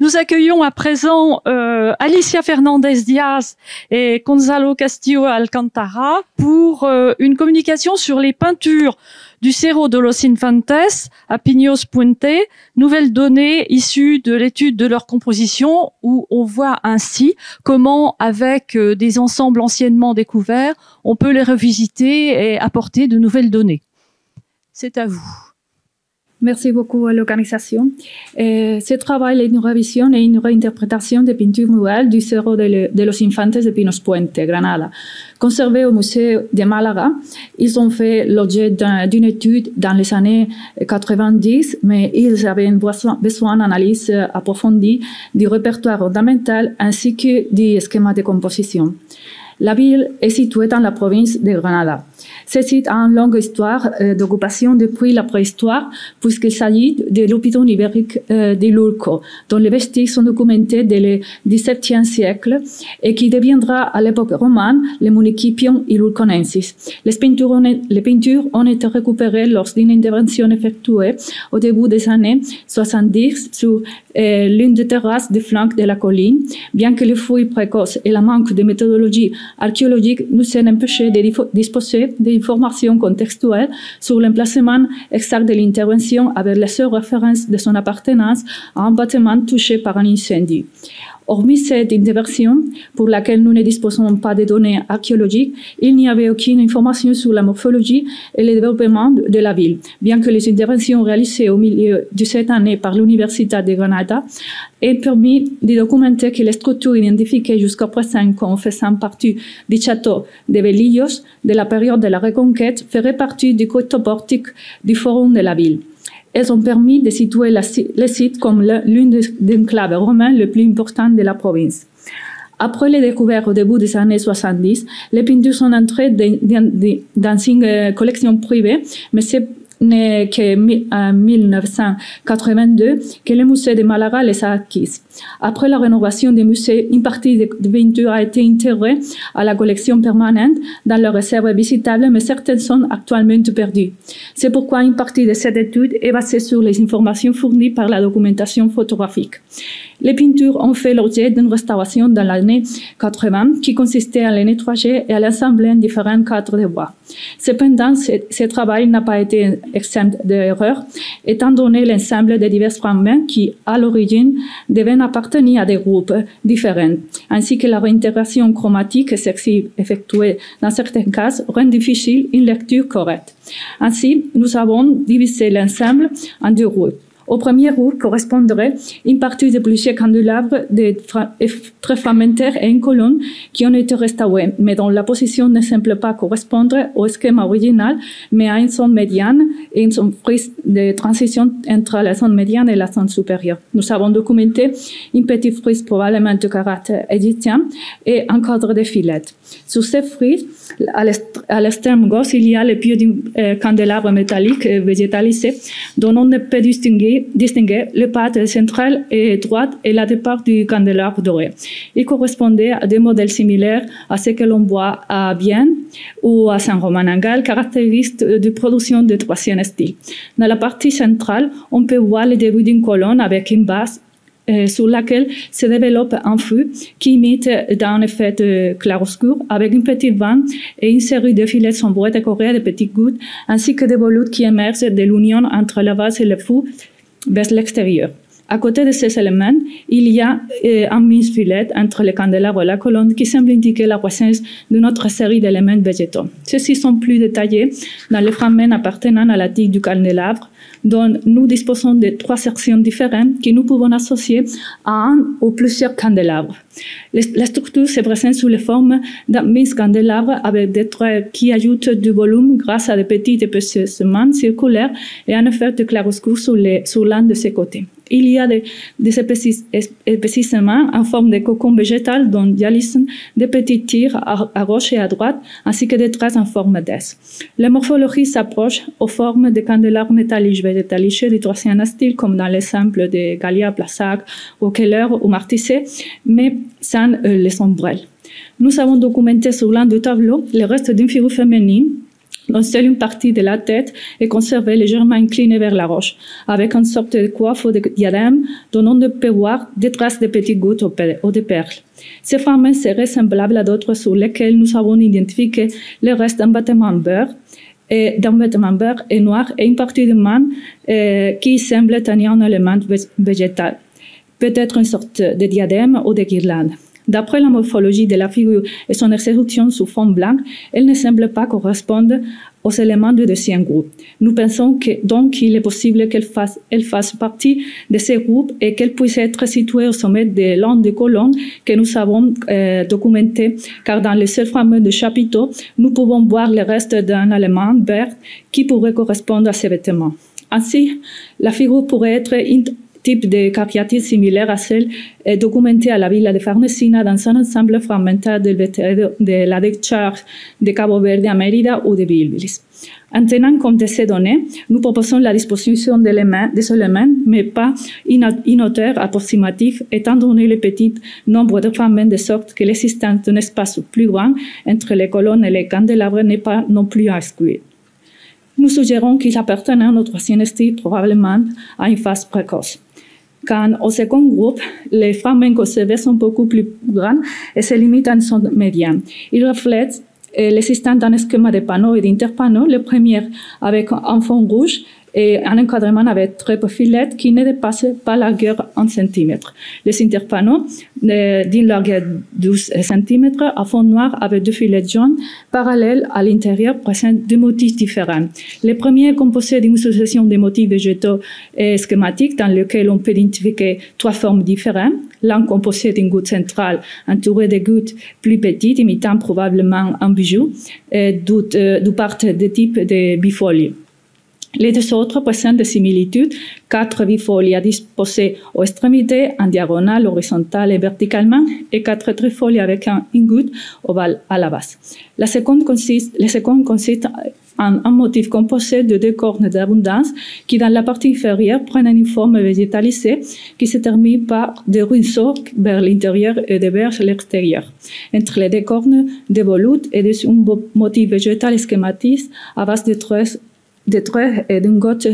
Nous accueillons à présent Alicia Fernandez-Diaz et Gonzalo Castillo Alcantara pour une communication sur les peintures du Cerro de los Infantes à Pinos Puente, nouvelles données issues de l'étude de leur composition où on voit ainsi comment, avec des ensembles anciennement découverts, on peut les revisiter et apporter de nouvelles données. C'est à vous. Merci beaucoup à l'organisation. Ce travail est une révision et une réinterprétation des peintures murales du Cerro de los Infantes de Pinos Puente, Granada. Conservées au musée de Malaga, ils ont fait l'objet d'une étude dans les années 90, mais ils avaient besoin d'analyse approfondie du répertoire ornemental ainsi que du schéma de composition. La ville est située dans la province de Granada. Ce site a une longue histoire d'occupation depuis la préhistoire, puisqu'il s'agit de l'hôpital ibérique de Lurco, dont les vestiges sont documentés dès le XVIIe siècle et qui deviendra à l'époque romane le Municipium Ilurconensis. Les peintures ont été récupérées lors d'une intervention effectuée au début des années 70 sur l'une des terrasses des flancs de la colline, bien que les fouilles précoces et la manque de méthodologie archéologique nous aient empêché de disposer d'informations contextuelles sur l'emplacement exact de l'intervention avec la seule référence de son appartenance à un bâtiment touché par un incendie. Hormis cette intervention, pour laquelle nous ne disposons pas de données archéologiques, il n'y avait aucune information sur la morphologie et le développement de la ville, bien que les interventions réalisées au milieu de cette année par l'Université de Granada aient permis de documenter que les structures identifiées jusqu'à présent comme faisant partie du château de Belillos de la période de la Reconquête feraient partie du portique du forum de la ville. Elles ont permis de situer le site comme l'une des enclaves romaines les plus importantes de la province. Après les découvertes au début des années 70, les peintures sont entrées dans une collection privée, mais c'est qu'en 1982 que le musée de Malaga les a acquises. Après la rénovation du musée, une partie des peintures a été intégrée à la collection permanente dans les réserves visitables, mais certaines sont actuellement perdues. C'est pourquoi une partie de cette étude est basée sur les informations fournies par la documentation photographique. Les peintures ont fait l'objet d'une restauration dans l'année 80 qui consistait à les nettoyer et à l'assembler en différents cadres de bois. Cependant, ce travail n'a pas été exempt d'erreurs, étant donné l'ensemble des divers fragments qui, à l'origine, devaient appartenir à des groupes différents, ainsi que la réintégration chromatique excessive effectuée dans certains cas rend difficile une lecture correcte. Ainsi, nous avons divisé l'ensemble en deux groupes. Au premier groupe correspondrait une partie de plusieurs candélabres très fragmentaires et une colonne qui ont été restaurés, mais dont la position ne semble pas correspondre au schéma original, mais à une zone médiane et une zone frise de transition entre la zone médiane et la zone supérieure. Nous avons documenté une petite frise probablement de caractère égyptien et un cadre de filets. Sur cette frise, à l'extrême gauche, il y a le pied d'un candélabre métallique végétalisé dont on ne peut distinguer le patte central et droite et la départ du candélabre doré. Il correspondait à des modèles similaires à ce que l'on voit à Vienne ou à Saint-Romain-en-Galles, caractéristes de production de troisième style. Dans la partie centrale, on peut voir le début d'une colonne avec une base sur laquelle se développe un feu qui imite un effet de clair-obscur avec une petite vanne et une série de filets sombres décorés de petites gouttes, ainsi que des volutes qui émergent de l'union entre la base et le feu vers l'extérieur. À côté de ces éléments, il y a un mince-filet entre le candélabre et la colonne qui semble indiquer la présence d'une autre série d'éléments végétaux. Ceux-ci sont plus détaillés dans les fragments appartenant à la tige du candélabre, dont nous disposons de 3 sections différentes que nous pouvons associer à un ou plusieurs candélabres. La structure se présente sous la forme d'un mince candélabre avec des traits qui ajoutent du volume grâce à de petits épaissements circulaires et un effet de clair-obscur sur l'un de ses côtés. Il y a des épaissements en forme de cocon végétal dont jaillissent des petits tirs à gauche et à droite, ainsi que des traces en forme d'S. La morphologie s'approche aux formes de candélabres métalliques végétalisés du troisième style, comme dans l'exemple de Gallia, Plasac, ou Keller ou Martisset, mais sans les ombrelles. Nous avons documenté sur l'un du tableau le reste d'une figure féminine dont seule une partie de la tête est conservée légèrement inclinée vers la roche, avec une sorte de coiffe ou de diadème dont on ne peut voir des traces de petites gouttes ou de perles. Ces fragments seraient semblables à d'autres sur lesquels nous avons identifié le reste d'un vêtement beurre et noir et une partie de main qui semble tenir un élément végétal, peut-être une sorte de diadème ou de guirlande. D'après la morphologie de la figure et son exécution sous fond blanc, elle ne semble pas correspondre aux éléments du deuxième groupe. Nous pensons donc qu'il est possible qu'elle fasse partie de ces groupes et qu'elle puisse être située au sommet de l'un des colonnes que nous avons documenté, car dans les seuls fragments de chapiteaux, nous pouvons voir le reste d'un élément vert qui pourrait correspondre à ces vêtements. Ainsi, la figure pourrait être type de cariatide similaire à celle documentée à la villa de Farnesina dans un ensemble fragmentaire de la décharge de Cabo Verde à Mérida ou de Bilbilis. En tenant compte de ces données, nous proposons la disposition des éléments, mais pas une hauteur approximative, étant donné le petit nombre de fragments, de sorte que l'existence d'un espace plus grand entre les colonnes et les candélabres n'est pas non plus à exclure. Nous suggérons qu'il appartenait au troisième style, probablement à une phase précoce. Quant au second groupe, les fragments conservés sont beaucoup plus grands et se limitent à une zone médiane. Ils reflètent l'existence d'un schéma de panneaux et d'interpanneaux, le premier avec un fond rouge et un encadrement avec très profilettes qui ne dépasse pas la largeur 1 cm. Les interpanneaux d'une largeur 12 cm à fond noir avec 2 filets jaunes parallèles à l'intérieur présentent deux motifs différents. Le premier est composé d'une succession de motifs végétaux et schématiques dans lesquels on peut identifier 3 formes différentes. L'un composé d'une goutte centrale entourée de gouttes plus petites imitant probablement un bijou, d'où partent des types de bifolies. Les deux autres présentent des similitudes, 4 bifolies disposées aux extrémités, en diagonale, horizontale et verticalement, et 4 trifolies avec une goutte ovale à la base. Le second consiste en un motif composé de 2 cornes d'abondance qui, dans la partie inférieure, prennent une forme végétalisée qui se termine par des ruisseaux vers l'intérieur et vers l'extérieur. Entre les 2 cornes, des volutes et un motif végétal schématique à base de traits et d'une goutte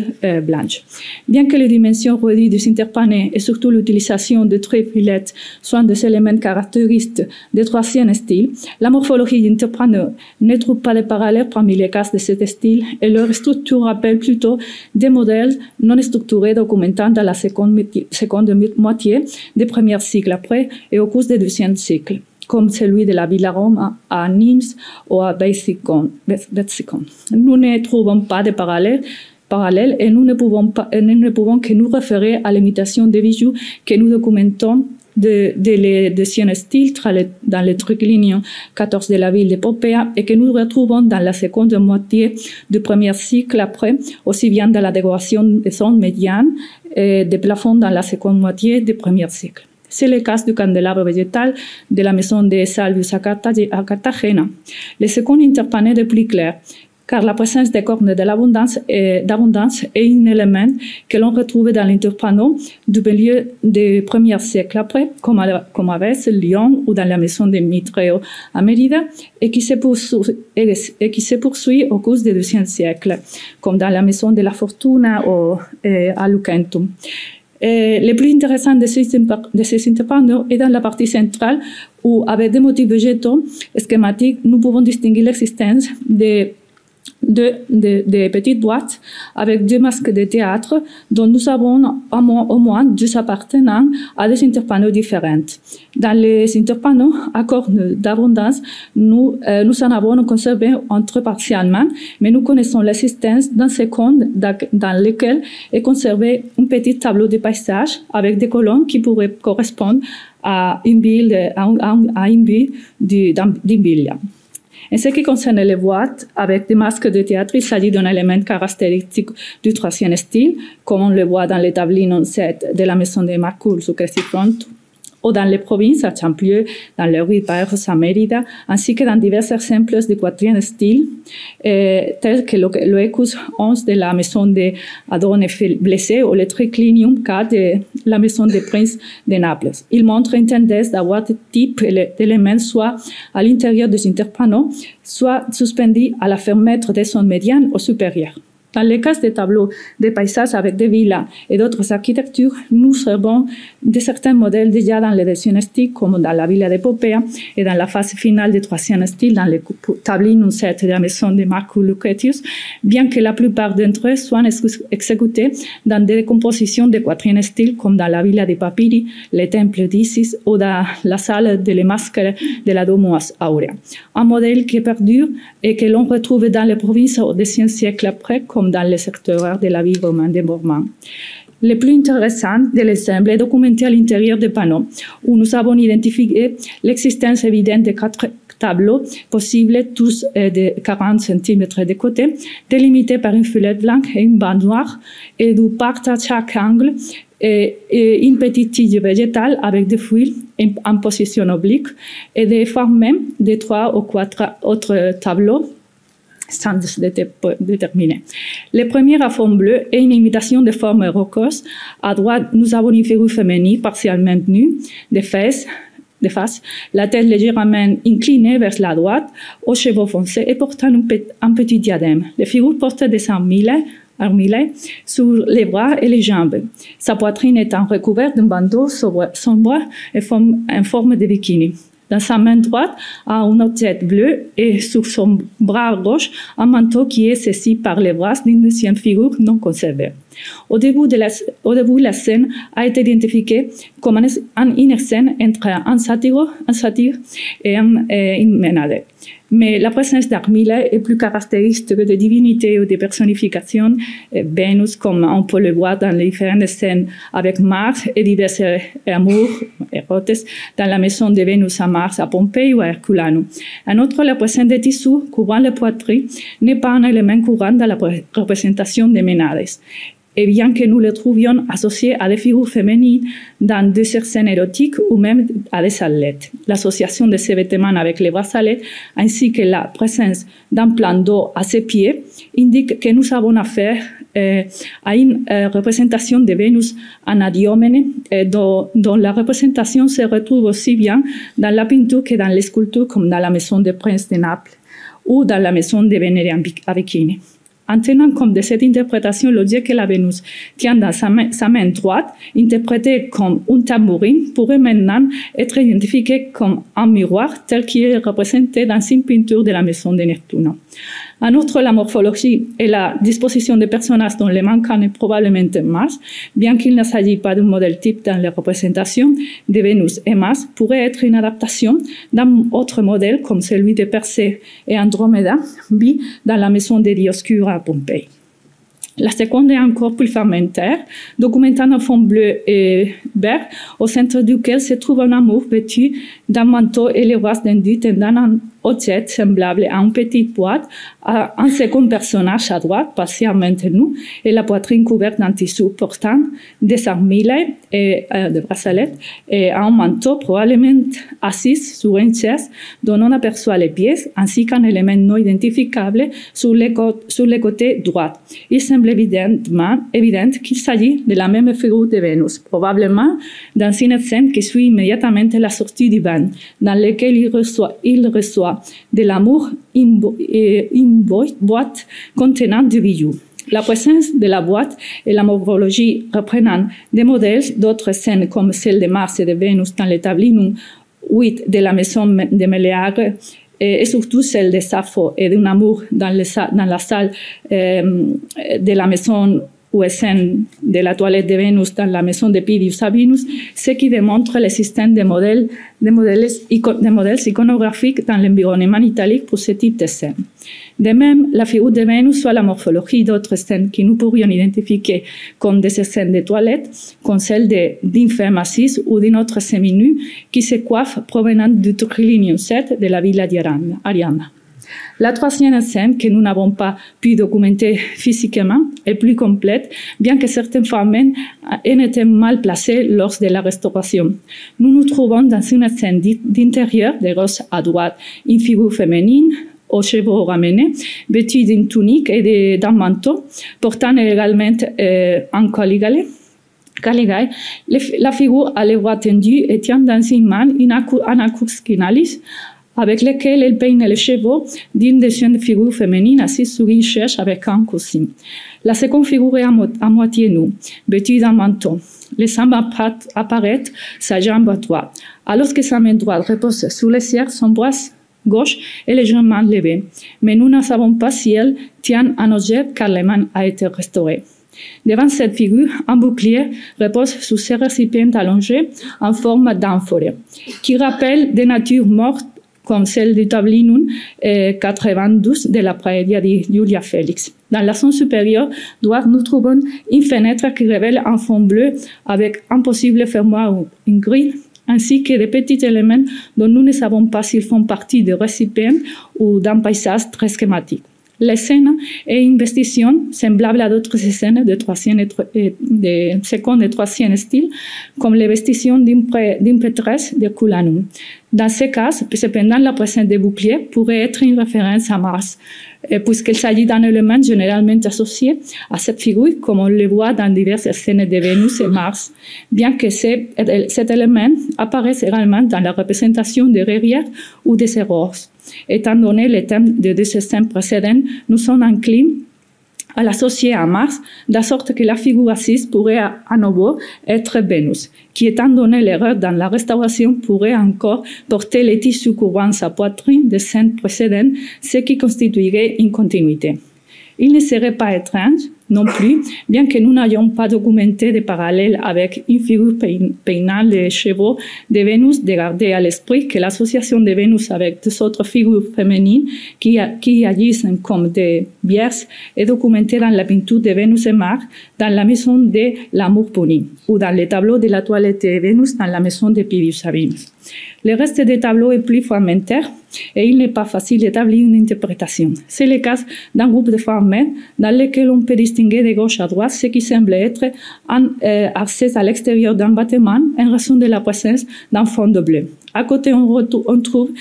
blanche. Bien que les dimensions réduites des interpanneaux et surtout l'utilisation de traits filets soient des éléments caractéristiques du troisième style, la morphologie des interpanneaux ne trouve pas de parallèle parmi les cas de ce style et leur structure rappelle plutôt des modèles non structurés documentant dans la seconde moitié du premier cycle après et au cours du deuxième cycle, comme celui de la Villa Roma à Nîmes ou à Betzicon. Nous ne trouvons pas de parallèles et nous ne pouvons que nous référer à l'imitation des bijoux que nous documentons de le deuxième style dans le triclinio 14 de la ville de Popea et que nous retrouvons dans la seconde moitié du premier cycle après, aussi bien dans la décoration des zones médianes et des plafonds dans la seconde moitié du premier cycle. C'est le cas du candélabre végétal de la maison de Salvius à Cartagena. Le second interpanneau est plus clair, car la présence des cornes de l'abondance est un élément que l'on retrouve dans l'interpanneau du milieu du premier siècle après, comme à Vez, Lyon ou dans la maison de Mitreo à Mérida, et qui se poursuit au cours du deuxième siècle, comme dans la maison de la Fortuna ou à Lucentum. Le plus intéressant de ces interpanneaux est dans la partie centrale où, avec des motifs végétaux schématiques, nous pouvons distinguer l'existence de petites boîtes avec 2 masques de théâtre dont nous avons au moins 2 appartenant à des interpanneaux différents. Dans les interpanneaux à cornes d'abondance, nous en avons conservé entre partiellement, mais nous connaissons l'existence d'un second dans lequel est conservé un petit tableau de paysage avec des colonnes qui pourraient correspondre à une ville d'Imbilia. En ce qui concerne les boîtes, avec des masques de théâtre, il s'agit d'un élément caractéristique du troisième style, comme on le voit dans l'établi non 7 de la maison de Marcoul sous Crescifront, ou dans les provinces, à Champlieu, dans le Rue Paeros à Mérida, ainsi que dans divers exemples de quatrième style, tels que le Ecus 11 de la maison de Adone Blessé ou le Triclinium 4 de la maison des princes de Naples. Il montre une tendance d'avoir ce type d'éléments soit à l'intérieur des interpanneaux, soit suspendus à la fenêtre des zones médianes ou supérieures. Dans le cas des tableaux de paysages avec des villas et d'autres architectures, nous observons de certains modèles déjà dans le deuxième style, comme dans la villa de Popea et dans la phase finale du troisième style, dans le Tablinum 7 de la maison de Marcus Lucretius, bien que la plupart d'entre eux soient exécutés dans des compositions de quatrième style, comme dans la villa de Papiri, le temple d'Isis ou dans la salle de les masques de la Domus Aurea. Un modèle qui perdure et que l'on retrouve dans les provinces au Xe siècle après, comme dans le secteur de la vie romaine de Mormant. Le plus intéressant de l'exemple est documenté à l'intérieur des panneaux, où nous avons identifié l'existence évidente de 4 tableaux possibles, tous de 40 cm de côté, délimités par une fenêtre blanche et une bande noire, et d'où partent à chaque angle une petite tige végétale avec des feuilles en position oblique, et des fois même de 3 ou 4 autres tableaux sans déterminer. Le premier à fond bleu est une imitation de formes rocheuses. À droite, nous avons une figure féminine partiellement nue, de face, la tête légèrement inclinée vers la droite, aux cheveux foncés et portant un petit diadème. Les figures portent des armilets sur les bras et les jambes. Sa poitrine étant recouverte d'un bandeau sombre en forme de bikini. Dans sa main droite, a un objet bleu et sur son bras gauche, un manteau qui est saisi par les bras d'une deuxième figure non conservée. Au début, la scène a été identifiée comme une scène entre un satyre et une ménade. Mais la présence d'armilets est plus caractéristique de divinités ou de personnifications. Vénus, comme on peut le voir dans les différentes scènes avec Mars et divers amours, érotes, dans la maison de Vénus à Mars à Pompéi ou à Herculanum. En outre, la présence de tissus couvrant la poitrine n'est pas un élément courant dans la représentation des ménades. Et bien que nous le trouvions associé à des figures féminines dans des scènes érotiques ou même à des athlètes. L'association de ces vêtements avec les bracelets ainsi que la présence d'un plan d'eau à ses pieds indique que nous avons affaire à une représentation de Vénus anadyomène dont la représentation se retrouve aussi bien dans la peinture que dans les sculptures comme dans la maison des princes de Naples ou dans la maison de Vénère à Bikini. En tenant compte de cette interprétation, l'objet que la Vénus tient dans sa main droite, interprété comme un tambourin, pourrait maintenant être identifié comme un miroir tel qu'il est représenté dans une peinture de la maison de Neptuno. En outre, la morphologie et la disposition des personnages dont les manquants est probablement Mars, bien qu'il ne s'agisse pas d'un modèle type dans les représentations de Vénus et Mars, pourrait être une adaptation d'un autre modèle comme celui de Persée et Andromeda, vu dans la maison de Dioscure à Pompéi. La seconde est encore plus fragmentaire, documentant un fond bleu et vert, au centre duquel se trouve un amour vêtu d'un manteau et les bras tendus tendant un objet semblable à une petite boîte, à un second personnage à droite, partiellement nu, et la poitrine couverte d'un tissu portant des armilets et des bracelets, et un manteau probablement assis sur une chaise dont on aperçoit les pieds, ainsi qu'un élément non identifiable sur le côté droit. Il semble évident qu'il s'agit de la même figure de Vénus, probablement dans une scène qui suit immédiatement la sortie du bain, dans laquelle il reçoit de l'amour une boîte contenant du bijou. La présence de la boîte et la morphologie reprenant des modèles d'autres scènes comme celle de Mars et de Vénus dans le Tablinum 8 de la maison de Méléagre et surtout celle de Sappho et d'un amour dans la salle de la maison ou scène de la toilette de Vénus dans la maison de Pidius Sabinus, ce qui démontre l'existence de modèles iconographiques dans l'environnement italique pour ce type de scène. De même, la figure de Vénus soit la morphologie d'autres scènes que nous pourrions identifier comme des scènes de toilette, comme celle d'une femme assise ou d'une autre semi-nue qui se coiffe provenant du Triclinium 7 de la villa d'Ariana. La troisième scène, que nous n'avons pas pu documenter physiquement, est plus complète, bien que certaines femmes aient été mal placées lors de la restauration. Nous nous trouvons dans une scène d'intérieur, de gauche à droite, une figure féminine, aux cheveux ramenés, vêtue d'une tunique et d'un manteau, portant également un caligaï. La figure a les bras tendus et tient dans une main un accouskinalis avec lequel elle peine les cheveux d'une des jeunes figures féminines assise sur une chaise avec un coussin. La seconde figure est à moitié nue, vêtue d'un manteau. Les jambes apparaissent sa jambe droite, alors que sa main droite repose sur l'assiette, son bras gauche est légèrement levé. Mais nous ne savons pas si elle tient un objet car la main a été restaurée. Devant cette figure, un bouclier repose sur ce récipient allongé en forme d'amphore, qui rappelle des natures mortes comme celle du Tablinum 92 de la Praedia de Julia Félix. Dans la zone supérieure droite, nous trouvons une fenêtre qui révèle un fond bleu avec un possible fermoir ou une grille, ainsi que des petits éléments dont nous ne savons pas s'ils font partie de récipients ou d'un paysage très schématique. La scène est une vestation semblable à d'autres scènes de second et troisième style, comme les vestitions d'une prêtresse de Culanum. Dans ce cas, cependant, la présence des boucliers pourrait être une référence à Mars, puisqu'il s'agit d'un élément généralement associé à cette figure, comme on le voit dans diverses scènes de Vénus et Mars, bien que cet élément apparaisse également dans la représentation des guerrières ou des héros. Étant donné les thèmes de deux scènes précédentes, nous sommes enclins à l'associer à Mars, de sorte que la figure assise pourrait à nouveau être Vénus, qui, étant donné l'erreur dans la restauration, pourrait encore porter les tissus couvrant sa poitrine des scènes précédentes, ce qui constituerait une continuité. Il ne serait pas étrange non plus, bien que nous n'ayons pas documenté de parallèle avec une figure peignant les cheveux de Vénus, de garder à l'esprit que l'association de Vénus avec des autres figures féminines qui agissent comme des vierges est documentée dans la peinture de Vénus et Mars dans la maison de l'Amour puni ou dans les tableaux de la toilette de Vénus dans la maison de Pidius Sabinus. Le reste des tableaux est plus fragmentaire et il n'est pas facile d'établir une interprétation. C'est le cas d'un groupe de femmes dans lequel on peut distinguer de gauche à droite ce qui semble être un accès à l'extérieur d'un bâtiment en raison de la présence d'un fond de bleu. À côté, on trouve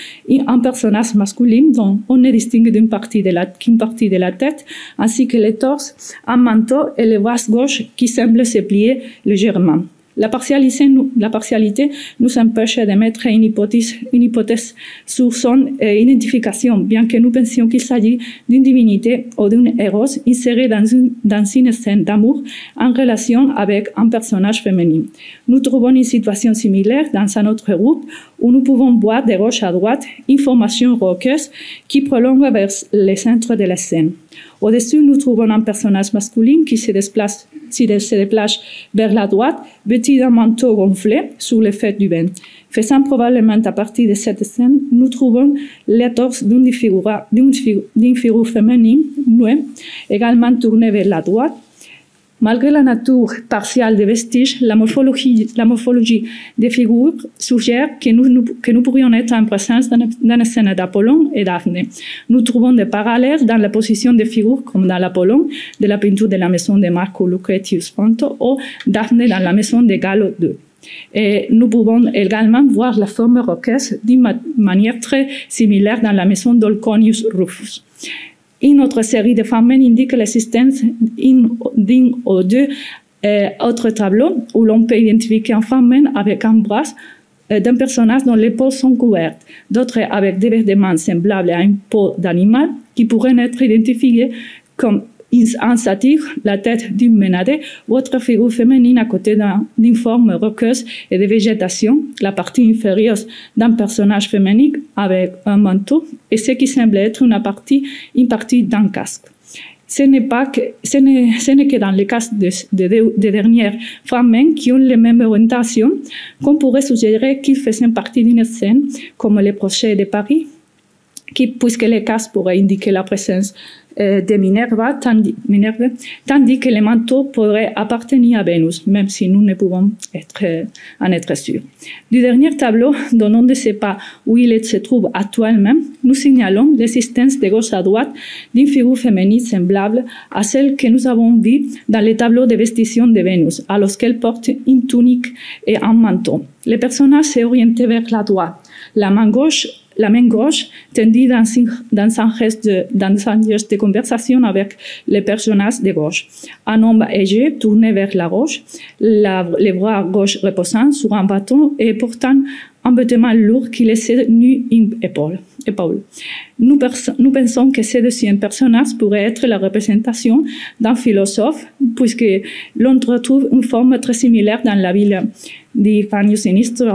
un personnage masculin dont on ne distingue qu'une partie de la tête, ainsi que le torse, un manteau et le bras gauche qui semble se plier légèrement. La partialité nous empêche d'émettre une hypothèse sur son identification, bien que nous pensions qu'il s'agit d'une divinité ou d'une héros insérée dans une scène d'amour en relation avec un personnage féminin. Nous trouvons une situation similaire dans un autre groupe où nous pouvons voir de gauche à droite une formation rocheuse qui prolonge vers le centre de la scène. Au-dessus, nous trouvons un personnage masculin qui se déplace vers la droite, vêtu d'un manteau gonflé sous l'effet du vent. Faisant probablement à partir de cette scène, nous trouvons le torse d'une figure féminine nue, également tournée vers la droite. Malgré la nature partielle des vestiges, la morphologie des figures suggère que nous pourrions être en présence d'une scène d'Apollon et Daphné. Nous trouvons des parallèles dans la position des figures, comme dans l'Apollon de la peinture de la maison de Marco Lucretius Ponto ou Daphné dans la maison de Gallo II. Et nous pouvons également voir la forme rocheuse d'une manière très similaire dans la maison d'Olconius Rufus. Une autre série de femmes indique l'existence d'un ou deux autres tableaux où l'on peut identifier une femme avec un bras d'un personnage dont les peaux sont couvertes, d'autres avec des vêtements semblables à une peau d'animal qui pourraient être identifiés comme un satyre, la tête d'une ménade ou autre figure féminine à côté d'une forme rocheuse et de végétation, la partie inférieure d'un personnage féminin avec un manteau et ce qui semble être une partie d'un casque. Ce n'est que dans le cas des dernières femmes qui ont les mêmes orientations qu'on pourrait suggérer qu'ils faisaient partie d'une scène comme les procès de Paris puisque les cases pourraient indiquer la présence de Minerva, tandis que les manteaux pourraient appartenir à Vénus, même si nous ne pouvons en être sûrs. Du dernier tableau, dont on ne sait pas où il se trouve actuellement, nous signalons l'existence de gauche à droite d'une figure féminine semblable à celle que nous avons vue dans les tableaux de vestition de Vénus, alors qu'elle porte une tunique et un manteau. Le personnage s'est orienté vers la droite. La main gauche tendue dans un geste de conversation avec le personnage de gauche. Un homme âgé tourné vers la gauche, les bras gauche reposant sur un bâton et portant un vêtement lourd qui laissait nu une épaule. Nous pensons que ce deuxième personnage pourrait être la représentation d'un philosophe, puisque l'on retrouve une forme très similaire dans la ville di Fanio Sinistro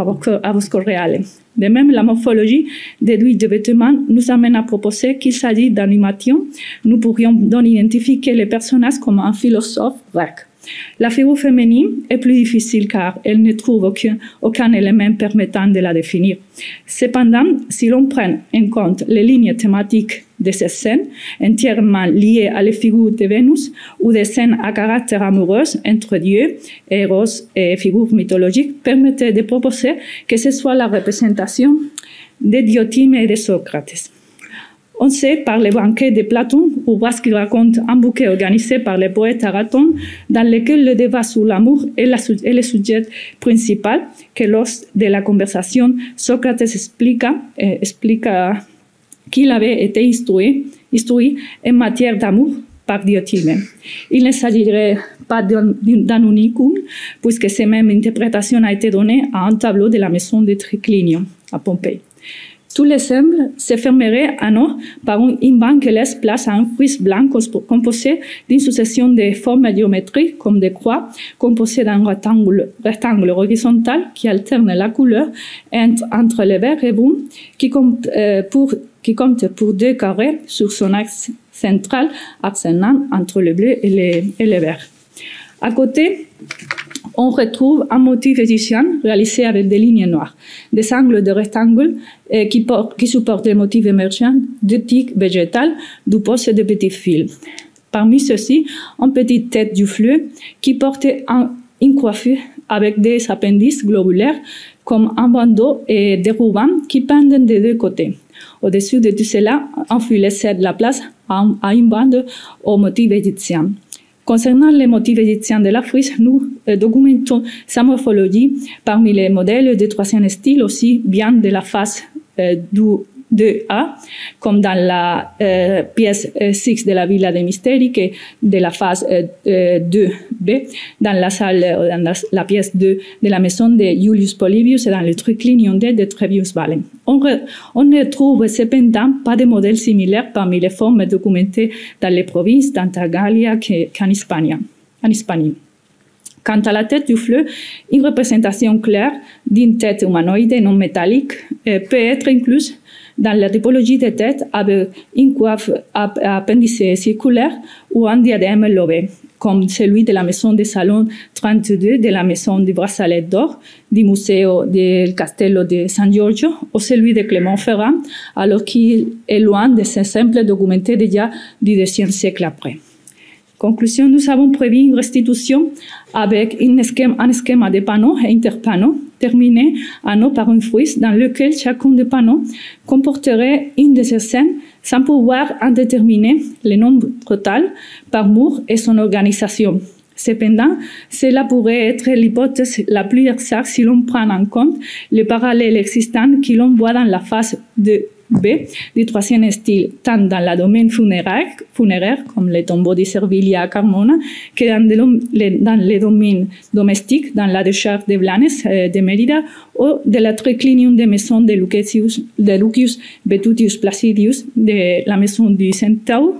à Bosco-Reale. De même, la morphologie déduite du vêtement nous amène à proposer qu'il s'agit d'animation. Nous pourrions donc identifier le personnage comme un philosophe grec. La figure féminine est plus difficile car elle ne trouve aucun élément permettant de la définir. Cependant, si l'on prend en compte les lignes thématiques de ces scènes, entièrement liées à les figures de Vénus, ou des scènes à caractère amoureux entre dieux, héros et figures mythologiques, permettent de proposer que ce soit la représentation de Diotime et de Socrate. On sait par les banquets de Platon, ou parce qu'il raconte un bouquet organisé par le poète Agathon, dans lequel le débat sur l'amour est le sujet principal, que lors de la conversation, Socrate explique qu'il avait été instruit en matière d'amour par Diotime. Il ne s'agirait pas d'un unicum, puisque cette même interprétation a été donnée à un tableau de la maison de Triclinio, à Pompéi. Tout l'ensemble se fermerait à nous par une banque qui laisse place à un frise blanc composé d'une succession de formes géométriques comme des croix composées d'un rectangle horizontal qui alterne la couleur entre le vert et brun qui compte pour 2 carrés sur son axe central alternant entre le bleu et le vert. À côté, on retrouve un motif égyptien réalisé avec des lignes noires, des angles de rectangle qui supportent des motifs émergents de tiges végétales disposés de petits fils. Parmi ceux-ci, une petite tête du fleuve qui porte une coiffure avec des appendices globulaires comme un bandeau et des rubans qui pendent des 2 côtés. Au-dessus de tout cela, un filet cède la place à une bande au motif égyptien. Concernant les motifs égyptiens de la frise, nous documentons sa morphologie parmi les modèles de 3e style, aussi bien de la face du 2A, comme dans la pièce 6 de la Villa dei Misteri, que de la phase 2B, dans la pièce 2 de la maison de Julius Polybius et dans le triclinium de Trevius Valen. On ne trouve cependant pas de modèles similaires parmi les formes documentées dans les provinces, tant en Gallia qu'en Hispanie. Quant à la tête du fleuve, une représentation claire d'une tête humanoïde non métallique peut être incluse dans la typologie de tête avec une coiffe à appendice circulaire ou un diadème lobé, comme celui de la maison de Salon 32 de la maison du bracelet d'or du Museo del Castello de San Giorgio ou celui de Clément Ferrand, alors qu'il est loin de ces simples documentés déjà du XIIe siècle après. Conclusion, nous avons prévu une restitution avec un schéma de panneaux et interpanneaux terminé à nous par une frise dans lequel chacun des panneaux comporterait une de ces scènes sans pouvoir en déterminer le nombre total par mur et son organisation. Cependant, cela pourrait être l'hypothèse la plus exacte si l'on prend en compte les parallèles existants que l'on voit dans la phase de B du 3e style, tant dans le domaine funéraire comme les tombeaux de Servilia à Carmona, que dans le domaine domestique, dans la décharge de Blanes de Mérida, ou de la triclinium de maison de Lucius Vetutius Placidius, de la maison du Centaure,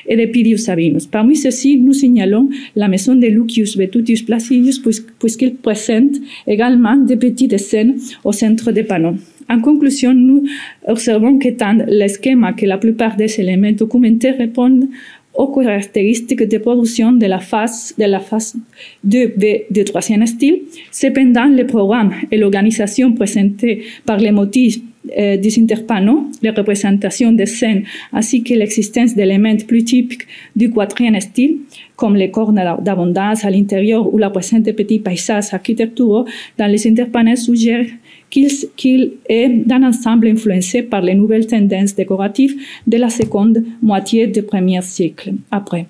et de Pidius Sabinus. Parmi ceux-ci, nous signalons la maison de Lucius Vetutius Placidius, puisqu'il présente également des petites scènes au centre des panneaux. En conclusion, nous observons que tant le schéma que la plupart des éléments documentés répondent aux caractéristiques de production de la phase 2B du 3e style. Cependant, le programme et l'organisation présentés par les motifs des interpanneaux, les représentations des scènes, ainsi que l'existence d'éléments plus typiques du quatrième style, comme les cornes d'abondance à l'intérieur ou la présence de petits paysages architecturaux dans les interpanneaux suggère qu'il est d'un ensemble influencé par les nouvelles tendances décoratives de la seconde moitié du premier siècle. Après,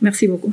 merci beaucoup.